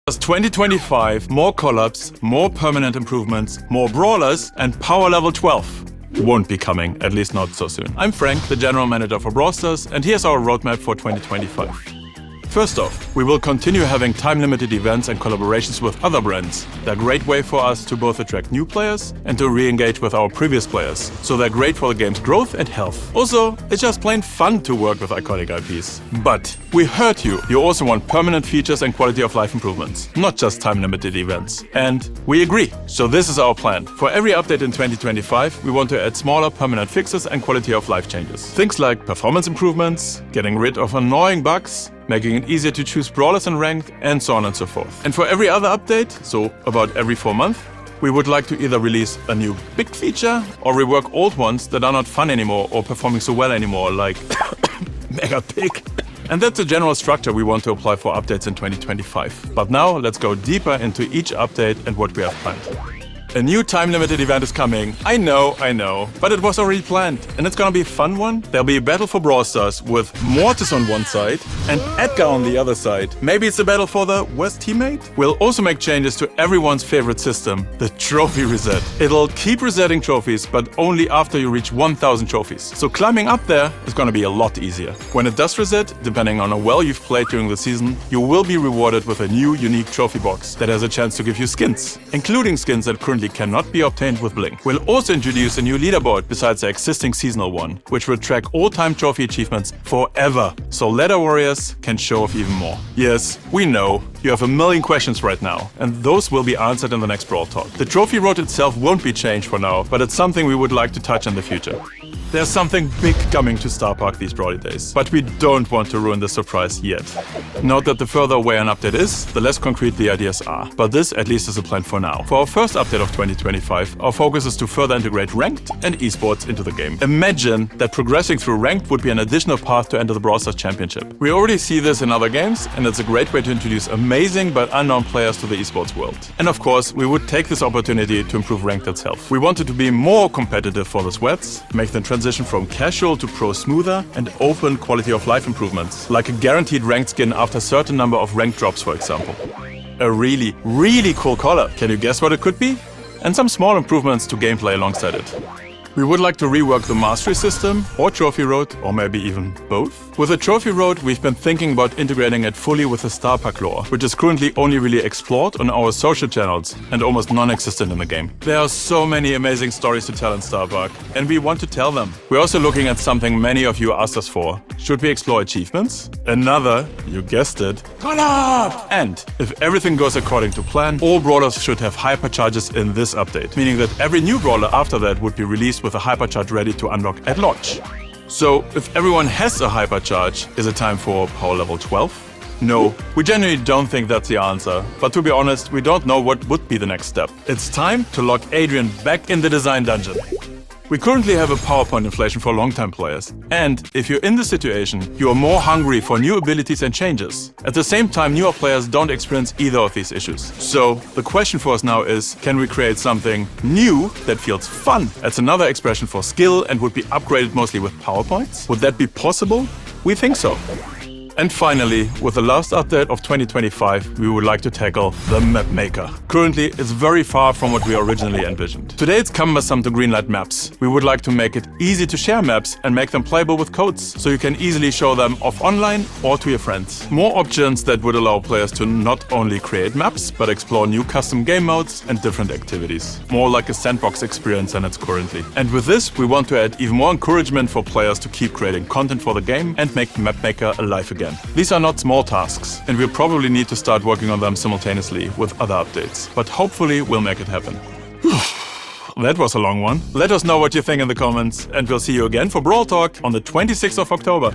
2025, more collabs, more permanent improvements, more brawlers, and power level 12 won't be coming, at least not so soon. I'm Frank, the general manager for Brawl Stars, and here's our roadmap for 2025. First off, we will continue having time-limited events and collaborations with other brands. They're a great way for us to both attract new players and to re-engage with our previous players. So they're great for the game's growth and health. Also, it's just plain fun to work with iconic IPs. But we heard you. You also want permanent features and quality of life improvements, not just time-limited events. And we agree. So this is our plan. For every update in 2025, we want to add smaller permanent fixes and quality of life changes. Things like performance improvements, getting rid of annoying bugs, making it easier to choose brawlers and ranked, and so on and so forth. And for every other update, so about every 4 months, we would like to either release a new big feature or rework old ones that are not fun anymore or performing so well anymore, like Mega Pig. And that's the general structure we want to apply for updates in 2025. But now let's go deeper into each update and what we have planned. A new time-limited event is coming. I know, but it was already planned, and it's gonna be a fun one. There'll be a battle for Brawl Stars with Mortis on one side and Edgar on the other side. Maybe it's a battle for the worst teammate? We'll also make changes to everyone's favorite system, the trophy reset. It'll keep resetting trophies, but only after you reach 1000 trophies. So climbing up there is gonna be a lot easier. When it does reset, depending on how well you've played during the season, you will be rewarded with a new unique trophy box that has a chance to give you skins, including skins that currently cannot be obtained with Blink. We'll also introduce a new leaderboard besides the existing seasonal one, which will track all-time trophy achievements forever, so ladder warriors can show off even more. Yes, we know, you have a million questions right now, and those will be answered in the next Brawl Talk. The trophy road itself won't be changed for now, but it's something we would like to touch in the future. There's something big coming to Star Park these Brawly days, but we don't want to ruin the surprise yet. Note that the further away an update is, the less concrete the ideas are, but this at least is a plan for now. For our first update of 2025, our focus is to further integrate ranked and esports into the game. Imagine that progressing through ranked would be an additional path to enter the Brawl Stars Championship. We already see this in other games, and it's a great way to introduce amazing but unknown players to the esports world. And of course, we would take this opportunity to improve ranked itself. We wanted to be more competitive for the sweats, make the transition from casual to pro smoother, and open quality of life improvements, like a guaranteed ranked skin after a certain number of ranked drops, for example. A really, really cool color. Can you guess what it could be? And some small improvements to gameplay alongside it. We would like to rework the Mastery system, or Trophy Road, or maybe even both. With the Trophy Road, we've been thinking about integrating it fully with the Star Park lore, which is currently only really explored on our social channels and almost non-existent in the game. There are so many amazing stories to tell in Star Park, and we want to tell them. We're also looking at something many of you asked us for. Should we explore achievements? Another, you guessed it, collab! And if everything goes according to plan, all brawlers should have hypercharges in this update, meaning that every new brawler after that would be released with a hypercharge ready to unlock at launch. So, if everyone has a hypercharge, is it time for power level 12? No, we genuinely don't think that's the answer, but to be honest, we don't know what would be the next step. It's time to lock Adrian back in the design dungeon. We currently have a PowerPoint inflation for long-time players, and if you're in this situation, you are more hungry for new abilities and changes. At the same time, newer players don't experience either of these issues. So, the question for us now is, can we create something new that feels fun? That's another expression for skill and would be upgraded mostly with PowerPoints. Would that be possible? We think so. And finally, with the last update of 2025, we would like to tackle the map maker. Currently, it's very far from what we originally envisioned. Today it's cumbersome to greenlight maps. We would like to make it easy to share maps and make them playable with codes, so you can easily show them off online or to your friends. More options that would allow players to not only create maps, but explore new custom game modes and different activities. More like a sandbox experience than it's currently. And with this, we want to add even more encouragement for players to keep creating content for the game and make map maker alive again. These are not small tasks, and we'll probably need to start working on them simultaneously with other updates, but hopefully we'll make it happen. That was a long one. Let us know what you think in the comments, and we'll see you again for Brawl Talk on the 26th of October.